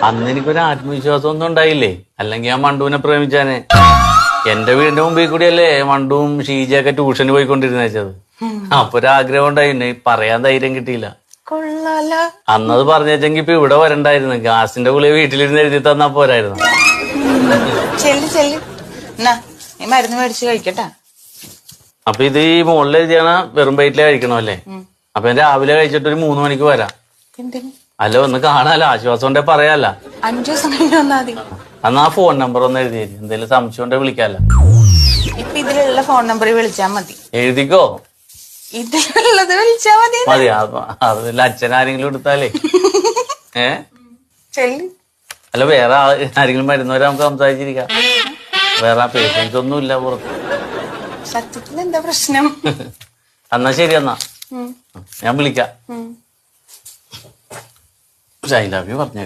അന്ന് എനിക്കൊരു ആത്മവിശ്വാസം ഒന്നും ഉണ്ടായില്ലേ, അല്ലെങ്കിൽ ഞാൻ മണ്ടുവിനെ പ്രേമിച്ചാനെ. എന്റെ വീടിന്റെ മുമ്പിൽ കൂടിയല്ലേ മണ്ടുവും ഷീജയൊക്കെ ട്യൂഷന് പോയിക്കൊണ്ടിരുന്നത്. അപ്പൊ ഒരാഗ്രഹം ഉണ്ടായിരുന്നു, പറയാൻ ധൈര്യം കിട്ടിയില്ല. കൊള്ളാലോ. അന്നത് പറഞ്ഞെങ്കിൽ ഇപ്പൊ ഇവിടെ വരണ്ടായിരുന്നു. ഗ്യാസിന്റെ ഗുളിക വീട്ടിലിരുന്ന് എഴുതി തന്നാ പോരായിരുന്നു. ചെല്ലു ചെല്ലു, നീ മരുന്ന് മേടിച്ച് കഴിക്കട്ടാ. അപ്പൊ ഇത് ഈ മുകളിൽ എഴുതിയാണ് വെറും വയറ്റിലെ കഴിക്കണമല്ലേ? അപ്പൊ ഞാൻ രാവിലെ കഴിച്ചിട്ട് ഒരു 3 മണിക്ക് വരാം. അല്ല, ഒന്ന് കാണാലോ, ആശ്വാസം ഉണ്ടെ പറയാല്ല. 5 ദിവസം കഴിഞ്ഞ് വന്നാ മതി. എന്നാ ഫോൺ നമ്പർ ഒന്ന് എഴുതി എന്തെങ്കിലും സംശയം ഉണ്ടെ വിളിക്കാല്ലോ. ഇപ്പൊ ഇതിലുള്ള ഫോൺ നമ്പറിൽ വിളിച്ചാ മതി. എഴുതിക്കോ, ഇതിലുള്ളത് വിളിച്ചാ മതി. മതി. അതിൽ അച്ഛനാരെങ്കിലും എടുത്താലേ ചെല്ലു. അല്ല, വേറെ ആരെങ്കിലും വരുന്നവരെ നമുക്ക് സംസാരിച്ചിരിക്കാം. വേറെ പേഷ്യൻസ് ഒന്നും ഇല്ല പുറത്ത്. സത്യത്തിൽ എന്താ പ്രശ്നം? എന്നാ ശരി, എന്നാ ഞാൻ വിളിക്കാം. ഐ ലവ് യു പറഞ്ഞേ.